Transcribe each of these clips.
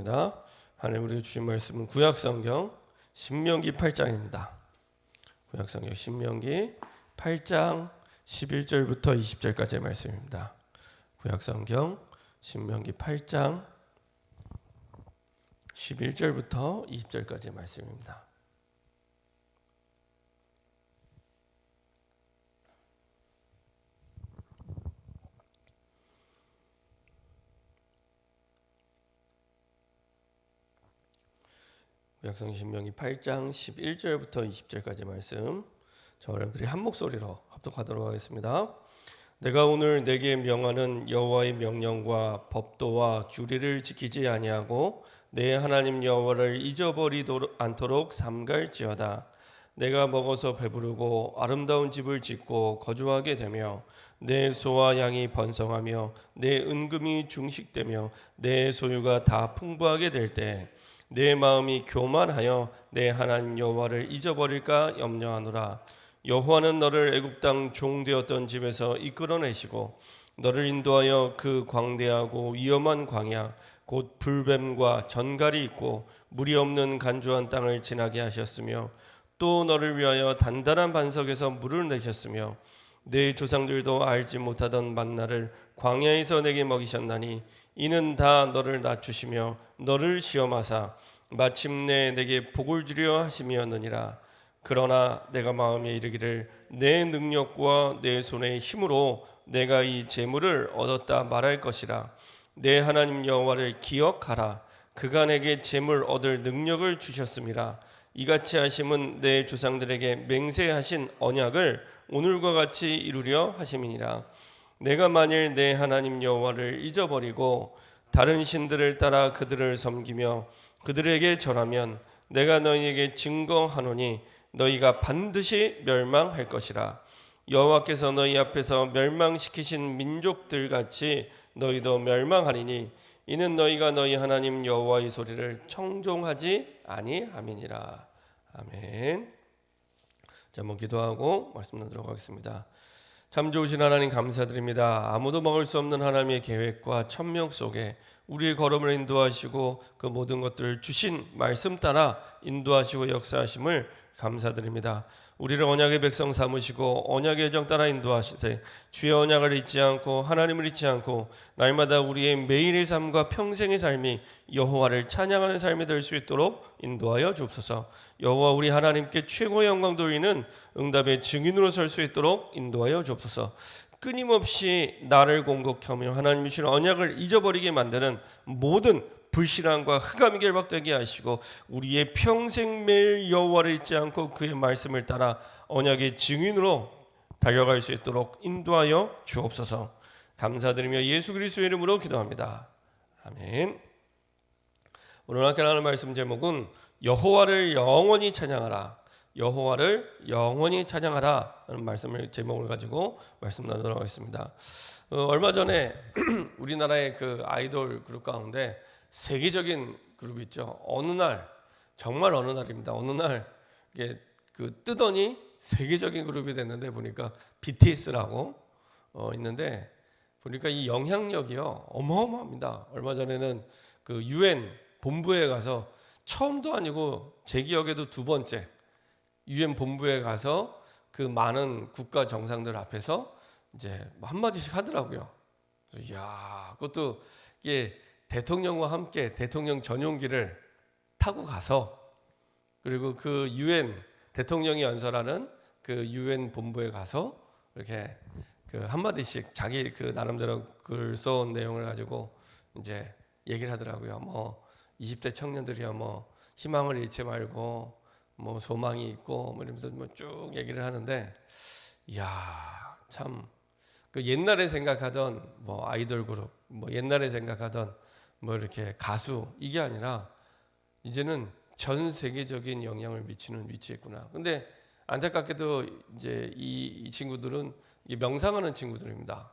하겠습니다. 하나님 우리에게 주신 말씀은 구약성경 신명기 8장입니다. 구약성경 신명기 8장 11절부터 20절까지의 말씀입니다. 구약성경 신명기 8장 11절부터 20절까지의 말씀입니다. 구약성경 신명기 8장 11절부터 20절까지 말씀, 저 여러분들이 한 목소리로 합독하도록 하겠습니다. 내가 오늘 내게 명하는 여호와의 명령과 법도와 규례를 지키지 아니하고 내 하나님 여호와를 잊어버리도록 않도록 삼갈지어다. 내가 먹어서 배부르고 아름다운 집을 짓고 거주하게 되며 내 소와 양이 번성하며 내 은금이 중식되며 내 소유가 다 풍부하게 될 때 내 마음이 교만하여 내 하나님 여호와를 잊어버릴까 염려하노라. 여호와는 너를 애굽 땅 종되었던 집에서 이끌어내시고 너를 인도하여 그 광대하고 위험한 광야 곧 불뱀과 전갈이 있고 물이 없는 간조한 땅을 지나게 하셨으며 또 너를 위하여 단단한 반석에서 물을 내셨으며 내 조상들도 알지 못하던 만나를 광야에서 내게 먹이셨나니 이는 다 너를 낮추시며 너를 시험하사 마침내 내게 복을 주려 하심이었느니라. 그러나 내가 마음에 이르기를 내 능력과 내 손의 힘으로 내가 이 재물을 얻었다 말할 것이라. 내 하나님 여호와를 기억하라. 그가 내게 재물 얻을 능력을 주셨음이라. 이같이 하심은 내 조상들에게 맹세하신 언약을 오늘과 같이 이루려 하심이니라. 내가 만일 내 하나님 여호와를 잊어버리고 다른 신들을 따라 그들을 섬기며 그들에게 절하면 내가 너희에게 증거하노니 너희가 반드시 멸망할 것이라. 여호와께서 너희 앞에서 멸망시키신 민족들 같이 너희도 멸망하리니 이는 너희가 너희 하나님 여호와의 소리를 청종하지 아니함이니라. 아멘. 자, 한번 기도하고 말씀 나누도록 하겠습니다. 참 좋으신 하나님 감사드립니다. 아무도 막을 수 없는 하나님의 계획과 천명 속에 우리의 걸음을 인도하시고 그 모든 것들을 주신 말씀 따라 인도하시고 역사하심을 감사드립니다. 우리를 언약의 백성 삼으시고 언약의 예정 따라 인도하시되 주의 언약을 잊지 않고 하나님을 잊지 않고 날마다 우리의 매일의 삶과 평생의 삶이 여호와를 찬양하는 삶이 될 수 있도록 인도하여 주옵소서. 여호와 우리 하나님께 최고의 영광 돌리는 응답의 증인으로 설 수 있도록 인도하여 주옵소서. 끊임없이 나를 공격하며 하나님 주신 언약을 잊어버리게 만드는 모든 불신앙과 흑암이 결박되게 하시고 우리의 평생 매일 여호와를 잊지 않고 그의 말씀을 따라 언약의 증인으로 달려갈 수 있도록 인도하여 주옵소서. 감사드리며 예수 그리스도의 이름으로 기도합니다. 아멘. 오늘 함께 나눌 말씀 제목은 여호와를 영원히 찬양하라. 여호와를 영원히 찬양하라 하는 말씀을 제목을 가지고 말씀 나누도록 하겠습니다. 얼마 전에 우리나라의 그 아이돌 그룹 가운데 세계적인 그룹이 있죠. 어느 날, 정말 어느 날입니다. 어느 날 이게 그 뜨더니 세계적인 그룹이 됐는데 보니까 BTS라고 있는데 보니까 이 영향력이요 어마어마합니다. 얼마 전에는 그 UN 본부에 가서 처음도 아니고 제 기억에도 두 번째 UN 본부에 가서 그 많은 국가 정상들 앞에서 이제 한마디씩 하더라고요. 이야, 그것도 이게 대통령과 함께 대통령 전용기를 타고 가서 그리고 그 UN 대통령이 연설하는 그 UN 본부에 가서 이렇게 그 한마디씩 자기 그 나름대로 글 써온 내용을 가지고 이제 얘기를 하더라고요. 뭐 20대 청년들이야 뭐 희망을 잃지 말고 뭐 소망이 있고 뭐 이러면서 뭐 쭉 얘기를 하는데 이야, 참 그 옛날에 생각하던 뭐 아이돌 그룹 뭐 옛날에 생각하던 뭐 이렇게 가수 이게 아니라 이제는 전 세계적인 영향을 미치는 위치에 있구나. 근데 안타깝게도 이제 이 친구들은 명상하는 친구들입니다.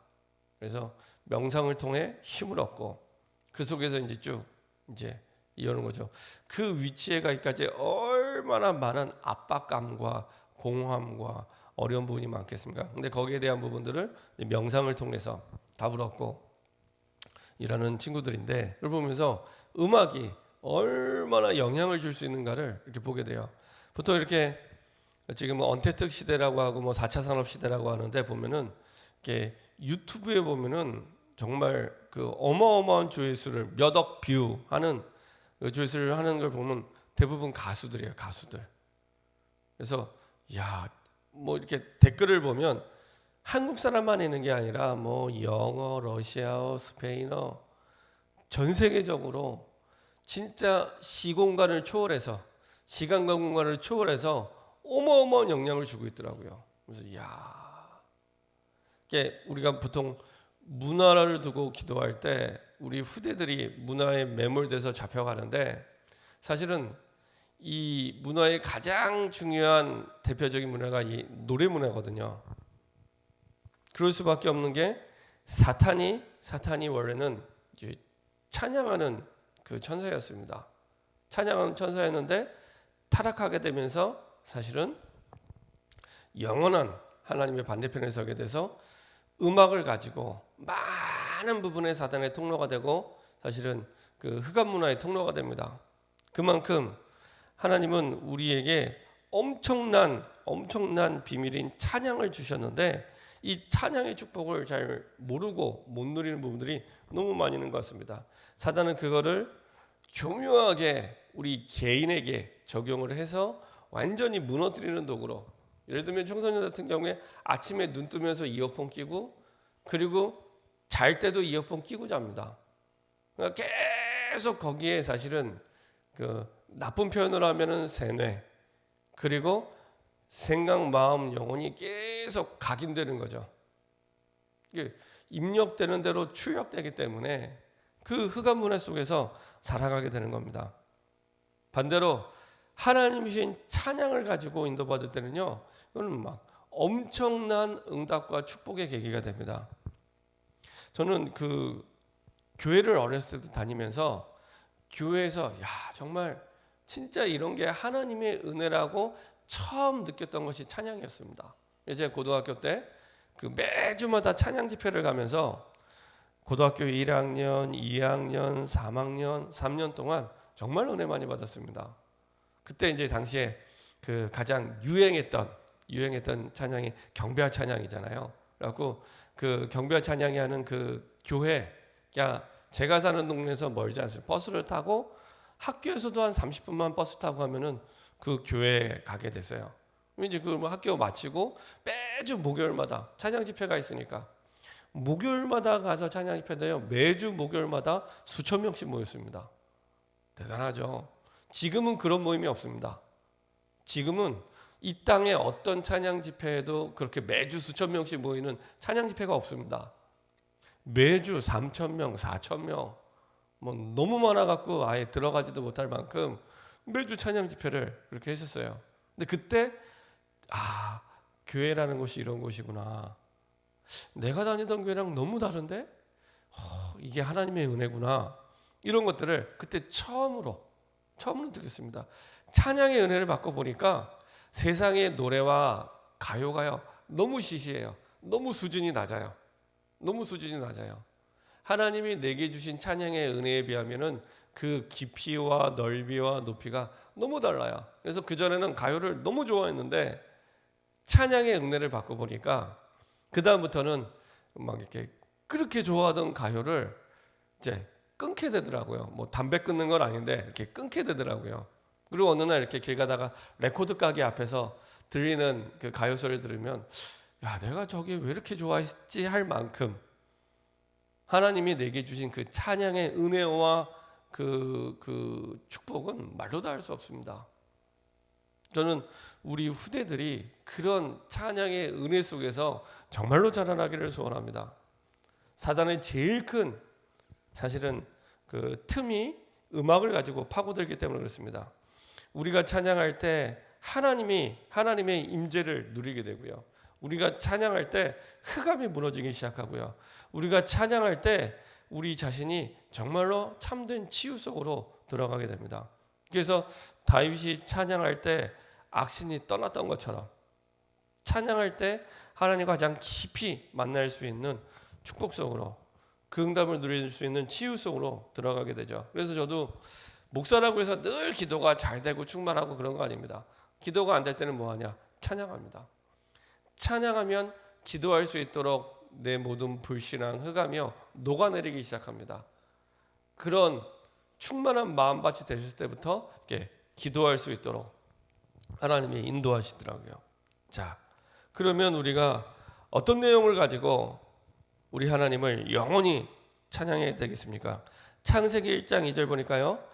그래서 명상을 통해 힘을 얻고 그 속에서 이제 쭉 이제 이러는 거죠. 그 위치에 가기까지 얼마나 많은 압박감과 공허함과 어려운 부분이 많겠습니까? 근데 거기에 대한 부분들을 명상을 통해서 답을 얻고 일하는 친구들인데, 그걸 보면서 음악이 얼마나 영향을 줄 수 있는가를 이렇게 보게 돼요. 보통 이렇게 지금 언택트 시대라고 하고 4차 산업 시대라고 하는데 보면은 이렇게 유튜브에 보면은 정말 그 어마어마한 조회수를 몇 억 뷰 하는 그 조회수를 하는 걸 보면 대부분 가수들이에요, 가수들. 그래서 이렇게 댓글을 보면 한국 사람만 있는 게 아니라 영어, 러시아어, 스페인어 전 세계적으로 진짜 시공간을 초월해서 시간과 공간을 초월해서 어마어마한 영향을 주고 있더라고요. 그래서 이게 우리가 보통 문화를 두고 기도할 때 우리 후대들이 문화에 매몰돼서 잡혀가는데 사실은 이 문화의 가장 중요한 대표적인 문화가 이 노래 문화거든요. 그럴 수밖에 없는 게 사탄이 원래는 이제 찬양하는 그 천사였습니다. 찬양하는 천사였는데 타락하게 되면서 사실은 영원한 하나님의 반대편에 서게 돼서 음악을 가지고 많은 부분의 사단의 통로가 되고 사실은 그 흑암 문화의 통로가 됩니다. 그만큼 하나님은 우리에게 엄청난 비밀인 찬양을 주셨는데 이 찬양의 축복을 잘 모르고 못 누리는 부분들이 너무 많이 있는 것 같습니다. 사단은 그거를 교묘하게 우리 개인에게 적용을 해서 완전히 무너뜨리는 도구로, 예를 들면 청소년 같은 경우에 아침에 눈 뜨면서 이어폰 끼고 그리고 잘 때도 이어폰 끼고 잡니다. 그러니까 계속 거기에 사실은 그 나쁜 표현으로 하면은 세뇌, 그리고 생각, 마음, 영혼이 계속 각인되는 거죠. 이게 입력되는 대로 출력되기 때문에 그 흑암 문화 속에서 살아가게 되는 겁니다. 반대로 하나님이신 찬양을 가지고 인도받을 때는요, 이거는 막 엄청난 응답과 축복의 계기가 됩니다. 저는 그 교회를 어렸을 때 다니면서 교회에서 정말 진짜 이런 게 하나님의 은혜라고 처음 느꼈던 것이 찬양이었습니다. 제가 고등학교 때 그 매주마다 찬양 집회를 가면서 고등학교 1학년, 2학년, 3학년, 3년 동안 정말 은혜 많이 받았습니다. 그때 이제 당시에 그 가장 유행했던 찬양이 경배와 찬양이잖아요. 그래갖고 그 경배와 찬양이 하는 그 교회, 제가 사는 동네에서 멀지 않습니다. 버스를 타고 학교에서도 한 30분만 버스 타고 가면은 그 교회에 가게 됐어요. 이제 그 학교 마치고 매주 목요일마다 찬양 집회가 있으니까 목요일마다 가서 찬양 집회인데요, 매주 목요일마다 수천 명씩 모였습니다. 대단하죠. 지금은 그런 모임이 없습니다. 지금은 이 땅에 어떤 찬양 집회에도 그렇게 매주 수천 명씩 모이는 찬양 집회가 없습니다. 매주 3,000명, 4,000명, 너무 많아갖고 아예 들어가지도 못할 만큼 매주 찬양 집회를 그렇게 했었어요. 근데 그때 교회라는 곳이 이런 곳이구나. 내가 다니던 교회랑 너무 다른데 이게 하나님의 은혜구나. 이런 것들을 그때 처음으로 느꼈습니다. 찬양의 은혜를 받고 보니까 세상의 노래와 가요가요 너무 시시해요. 너무 수준이 낮아요. 하나님이 내게 주신 찬양의 은혜에 비하면은 그 깊이와 넓이와 높이가 너무 달라요. 그래서 그전에는 가요를 너무 좋아했는데 찬양의 은혜를 받고 보니까 그 다음부터는 막 이렇게 그렇게 좋아하던 가요를 이제 끊게 되더라고요. 담배 끊는 건 아닌데 이렇게 끊게 되더라고요. 그리고 어느 날 이렇게 길 가다가 레코드 가게 앞에서 들리는 그 가요 소리를 들으면 내가 저게 왜 이렇게 좋아했지 할 만큼 하나님이 내게 주신 그 찬양의 은혜와 그 축복은 말로 다 할 수 없습니다. 저는 우리 후대들이 그런 찬양의 은혜 속에서 정말로 자라나기를 소원합니다. 사단의 제일 큰 사실은 그 틈이 음악을 가지고 파고들기 때문에 그렇습니다. 우리가 찬양할 때 하나님의 임재를 누리게 되고요. 우리가 찬양할 때 흑암이 무너지기 시작하고요. 우리가 찬양할 때 우리 자신이 정말로 참된 치유 속으로 들어가게 됩니다. 그래서 다윗이 찬양할 때 악신이 떠났던 것처럼 찬양할 때 하나님과 가장 깊이 만날 수 있는 축복 속으로 그 응답을 누릴 수 있는 치유 속으로 들어가게 되죠. 그래서 저도 목사라고 해서 늘 기도가 잘 되고 충만하고 그런 거 아닙니다. 기도가 안 될 때는 뭐 하냐? 찬양합니다. 찬양하면 기도할 수 있도록 내 모든 불신앙, 흑암이요 녹아내리기 시작합니다. 그런 충만한 마음밭이 되실 때부터 이렇게 기도할 수 있도록 하나님이 인도하시더라고요. 자, 그러면 우리가 어떤 내용을 가지고 우리 하나님을 영원히 찬양해야 되겠습니까? 창세기 1장 2절 보니까요,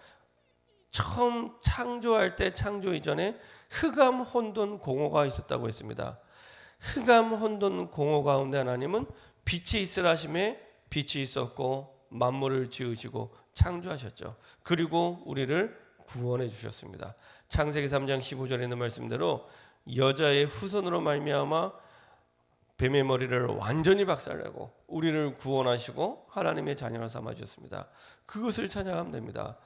처음 창조할 때 창조 이전에 흑암 혼돈 공허가 있었다고 했습니다. 흑암 혼돈 공허 가운데 하나님은 빛이 있으라 하심에 빛이 있었고 만물을 지으시고 창조하셨죠. 그리고 우리를 구원해 주셨습니다. 창세기 3장 15절에 있는 말씀대로 여자의 후손으로 말미암아 뱀의 머리를 완전히 박살내고 우리를 구원하시고 하나님의 자녀로 삼아 주셨습니다. 그것을 찬양하면 됩니다.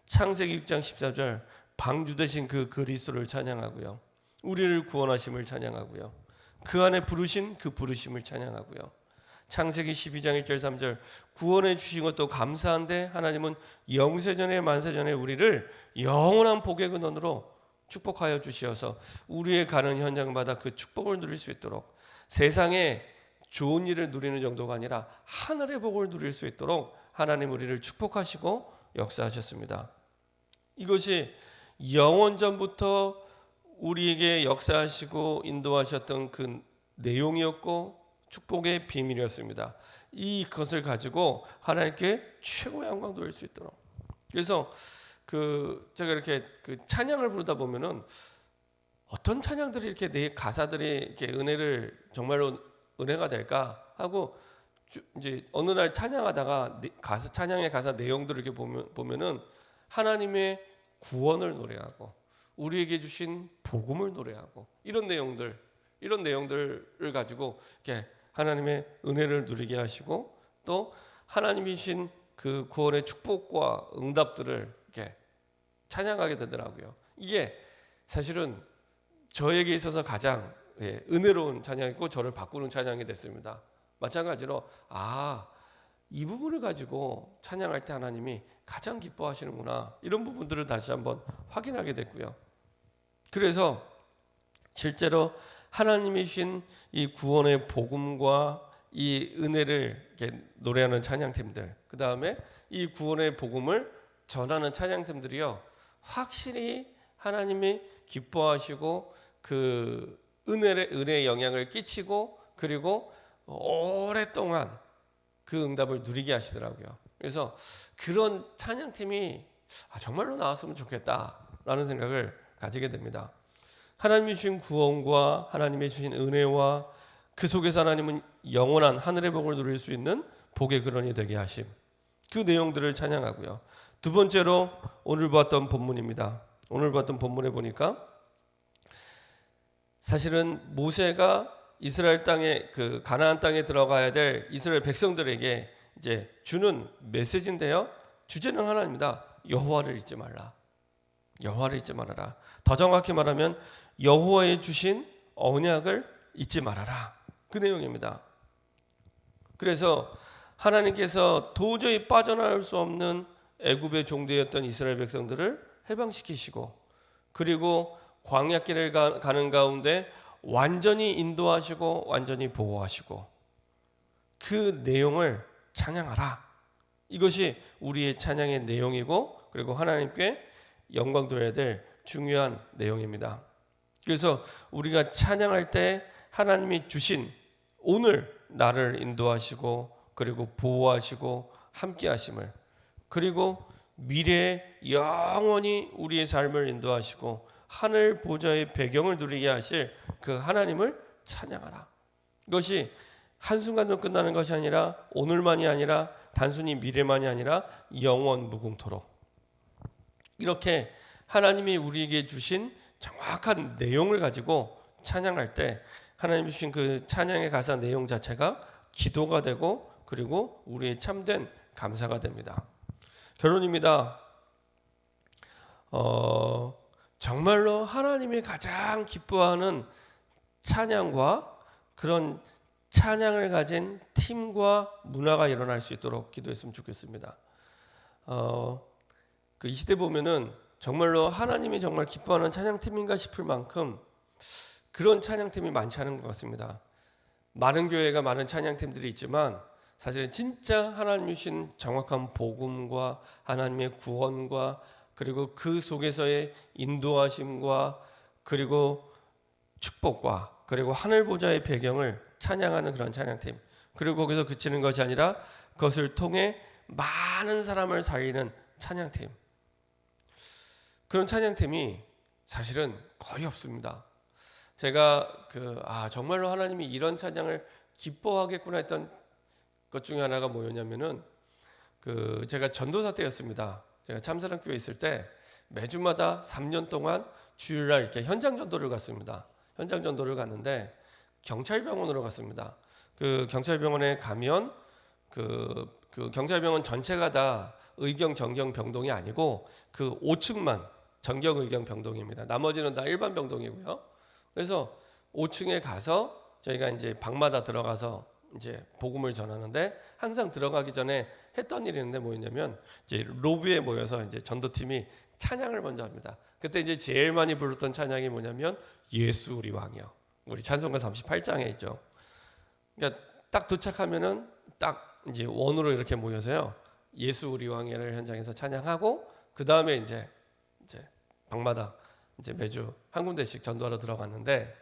창세기 6장 14절 방주 되신 그 그리스도를 찬양하고요. 우리를 구원하심을 찬양하고요. 그 안에 부르신 그 부르심을 찬양하고요. 창세기 12장 1절 3절 구원해 주신 것도 감사한데 하나님은 영세전에 만세전에 우리를 영원한 복의 근원으로 축복하여 주시어서 우리의 가는 현장마다 그 축복을 누릴 수 있도록 세상에 좋은 일을 누리는 정도가 아니라 하늘의 복을 누릴 수 있도록 하나님 우리를 축복하시고 역사하셨습니다. 이것이 영원전부터 우리에게 역사하시고 인도하셨던 그 내용이었고 축복의 비밀이었습니다. 이것을 가지고 하나님께 최고의 영광 돌릴 수 있도록. 그래서 제가 이렇게 찬양을 부르다 보면은 어떤 찬양들이 이렇게 내 가사들이 이렇게 은혜를 정말로 은혜가 될까 하고 이제 어느 날 찬양하다가 찬양의 가사 내용들을 이렇게 보면은 하나님의 구원을 노래하고 우리에게 주신 복음을 노래하고 이런 내용들을 가지고 이렇게 하나님의 은혜를 누리게 하시고 또 하나님이 주신 그 구원의 축복과 응답들을 이렇게 찬양하게 되더라고요. 이게 사실은 저에게 있어서 가장 은혜로운 찬양이고 저를 바꾸는 찬양이 됐습니다. 마찬가지로 이 부분을 가지고 찬양할 때 하나님이 가장 기뻐하시는구나 이런 부분들을 다시 한번 확인하게 됐고요. 그래서 실제로 하나님이 주신 이 구원의 복음과 이 은혜를 이렇게 노래하는 찬양팀들, 그 다음에 이 구원의 복음을 전하는 찬양팀들이요, 확실히 하나님이 기뻐하시고 그 은혜의 영향을 끼치고 그리고 오랫동안 그 응답을 누리게 하시더라고요. 그래서 그런 찬양팀이 정말로 나왔으면 좋겠다라는 생각을 가지게 됩니다. 하나님이 주신 구원과 하나님이 주신 은혜와 그 속에서 하나님은 영원한 하늘의 복을 누릴 수 있는 복의 근원이 되게 하심, 그 내용들을 찬양하고요. 두 번째로 오늘 봤던 본문입니다. 오늘 봤던 본문에 보니까 사실은 모세가 이스라엘 땅에 그 가나안 땅에 들어가야 될 이스라엘 백성들에게 이제 주는 메시지인데요. 주제는 하나입니다. 여호와를 잊지 말라. 여호와를 잊지 말아라. 더 정확히 말하면 여호와의 주신 언약을 잊지 말아라. 그 내용입니다. 그래서 하나님께서 도저히 빠져나올 수 없는 애굽의 종되었던 이스라엘 백성들을 해방시키시고 그리고 광야길을 가는 가운데 완전히 인도하시고 완전히 보호하시고 그 내용을 찬양하라. 이것이 우리의 찬양의 내용이고 그리고 하나님께 영광 돌려야 될 중요한 내용입니다. 그래서 우리가 찬양할 때 하나님이 주신 오늘 나를 인도하시고 그리고 보호하시고 함께 하심을 그리고 미래에 영원히 우리의 삶을 인도하시고 하늘 보좌의 배경을 누리게 하실 그 하나님을 찬양하라. 이것이 한순간도 끝나는 것이 아니라 오늘만이 아니라 단순히 미래만이 아니라 영원 무궁토록 이렇게 하나님이 우리에게 주신 정확한 내용을 가지고 찬양할 때 하나님이 주신 그 찬양의 가사 내용 자체가 기도가 되고 그리고 우리의 참된 감사가 됩니다. 결론입니다. 정말로 하나님이 가장 기뻐하는 찬양과 그런 찬양을 가진 팀과 문화가 일어날 수 있도록 기도했으면 좋겠습니다. 이 시대 보면은 정말로 하나님이 정말 기뻐하는 찬양팀인가 싶을 만큼 그런 찬양팀이 많지 않은 것 같습니다. 많은 교회가 많은 찬양팀들이 있지만 사실은 진짜 하나님 주신 정확한 복음과 하나님의 구원과 그리고 그 속에서의 인도하심과 그리고 축복과 그리고 하늘 보좌의 배경을 찬양하는 그런 찬양팀, 그리고 거기서 그치는 것이 아니라 그것을 통해 많은 사람을 살리는 찬양팀, 그런 찬양팀이 사실은 거의 없습니다. 제가 정말로 하나님이 이런 찬양을 기뻐하겠구나 했던 것 중에 하나가 뭐였냐면은 제가 전도사 때였습니다. 제가 참사랑교회 있을 때 매주마다 3년 동안 주일날 이렇게 현장 전도를 갔습니다. 현장 전도를 갔는데 경찰병원으로 갔습니다. 경찰병원에 가면 경찰병원 전체가 다 의경, 정경, 병동이 아니고 5층만 정경, 의경, 병동입니다. 나머지는 다 일반 병동이고요. 그래서 5층에 가서 저희가 이제 방마다 들어가서 이제 복음을 전하는데, 항상 들어가기 전에 했던 일이 있는데 뭐였냐면 이제 로비에 모여서 이제 전도팀이 찬양을 먼저 합니다. 그때 이제 제일 많이 불렀던 찬양이 뭐냐면 예수 우리 왕이여. 우리 찬송가 38장에 있죠. 그러니까 딱 도착하면은 딱 이제 원으로 이렇게 모여서요, 예수 우리 왕이여를 현장에서 찬양하고 그 다음에 이제 방마다 이제 매주 한 군데씩 전도하러 들어갔는데,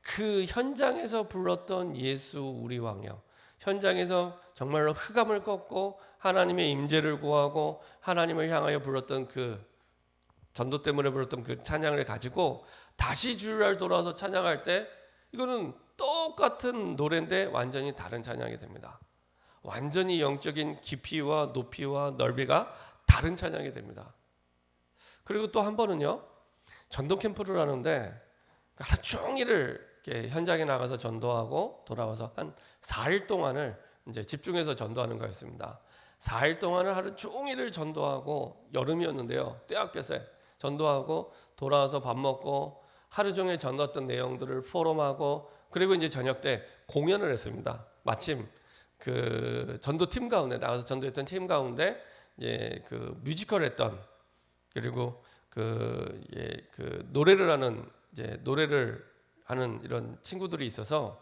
그 현장에서 불렀던 예수 우리 왕이여, 현장에서 정말로 흑암을 꺾고 하나님의 임재를 구하고 하나님을 향하여 불렀던 그 전도 때문에 불렀던 그 찬양을 가지고 다시 주일날 돌아와서 찬양할 때 이거는 똑같은 노래인데 완전히 다른 찬양이 됩니다. 완전히 영적인 깊이와 높이와 넓이가 다른 찬양이 됩니다. 그리고 또 한 번은요, 전도 캠프를 하는데 하루 종일을 이렇게 현장에 나가서 전도하고 돌아와서 한 4일 동안을 이제 집중해서 전도하는 거였습니다. 4일 동안을 하루 종일을 전도하고, 여름이었는데요, 떼약볕에 전도하고 돌아와서 밥 먹고 하루 종일 전도했던 내용들을 포럼하고, 그리고 이제 저녁 때 공연을 했습니다. 마침 전도팀 가운데 나가서 전도했던 팀 가운데 이제 뮤지컬 했던, 그리고 노래를 하는 이런 친구들이 있어서,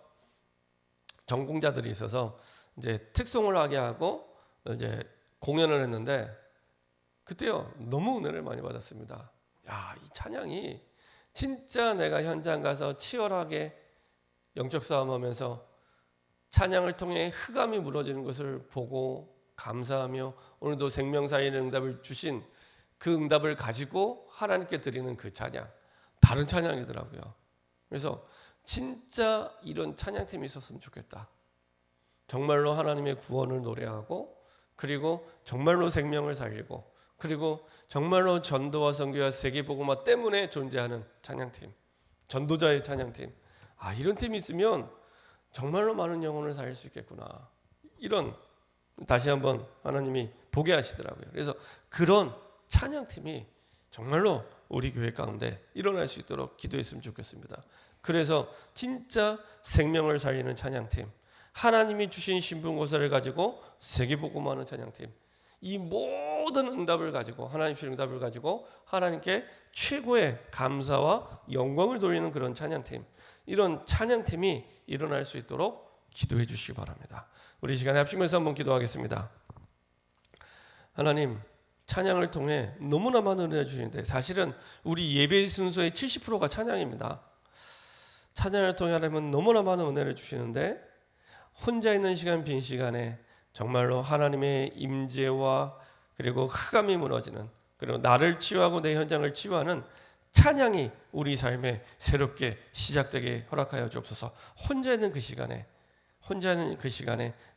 전공자들이 있어서 이제 특송을 하게 하고 이제 공연을 했는데, 그때요 너무 은혜를 많이 받았습니다. 이 찬양이 진짜 내가 현장 가서 치열하게 영적 싸움하면서 찬양을 통해 흑암이 무너지는 것을 보고 감사하며, 오늘도 생명사의 응답을 주신 그 응답을 가지고 하나님께 드리는 그 찬양, 다른 찬양이더라고요. 그래서 진짜 이런 찬양팀이 있었으면 좋겠다. 정말로 하나님의 구원을 노래하고, 그리고 정말로 생명을 살리고, 그리고 정말로 전도와 선교와 세계복음화 때문에 존재하는 찬양팀, 전도자의 찬양팀. 이런 팀이 있으면 정말로 많은 영혼을 살릴 수 있겠구나. 이런, 다시 한번 하나님이 보게 하시더라고요. 그래서 그런 찬양팀이 정말로 우리 교회 가운데 일어날 수 있도록 기도했으면 좋겠습니다. 그래서 진짜 생명을 살리는 찬양팀, 하나님이 주신 신분고사를 가지고 세계복음화하는 찬양팀, 이 모든 응답을 가지고, 하나님 주신 응답을 가지고 하나님께 최고의 감사와 영광을 돌리는 그런 찬양팀, 이런 찬양팀이 일어날 수 있도록 기도해 주시기 바랍니다. 우리 시간에 합심해서 한번 기도하겠습니다. 하나님, 찬양을 통해 너무나 많은 은혜를 주시는데, 사실은 우리 예배 순서의 70%가 찬양입니다. 찬양을 통해 하나님은 너무나 많은 은혜를 주시는데, 혼자 있는 시간, 빈 시간에 정말로 하나님의 임재와 그리고 흑암이 무너지는, 그리고 나를 치유하고 내 현장을 치유하는 찬양이 우리 삶에 새롭게 시작되게 허락하여 주옵소서. 혼자 있는 그 시간에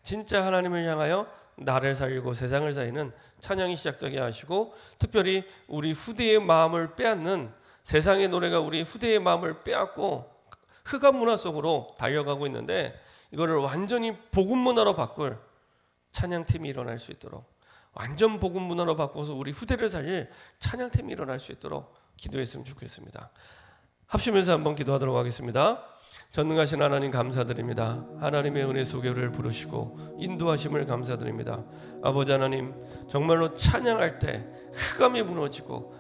진짜 하나님을 향하여 나를 살리고 세상을 살리는 찬양이 시작되게 하시고, 특별히 우리 후대의 마음을 빼앗는, 세상의 노래가 우리 후대의 마음을 빼앗고 흑암 문화 속으로 달려가고 있는데, 이거를 완전히 복음 문화로 바꿀 찬양팀이 일어날 수 있도록, 완전 복음 문화로 바꿔서 우리 후대를 살릴 찬양팀이 일어날 수 있도록 기도했으면 좋겠습니다. 합심해서 한번 기도하도록 하겠습니다. 전능하신 하나님 감사드립니다. 하나님의 은혜 속에 우리를 부르시고 인도하심을 감사드립니다. 아버지 하나님, 정말로 찬양할 때 흑암이 무너지고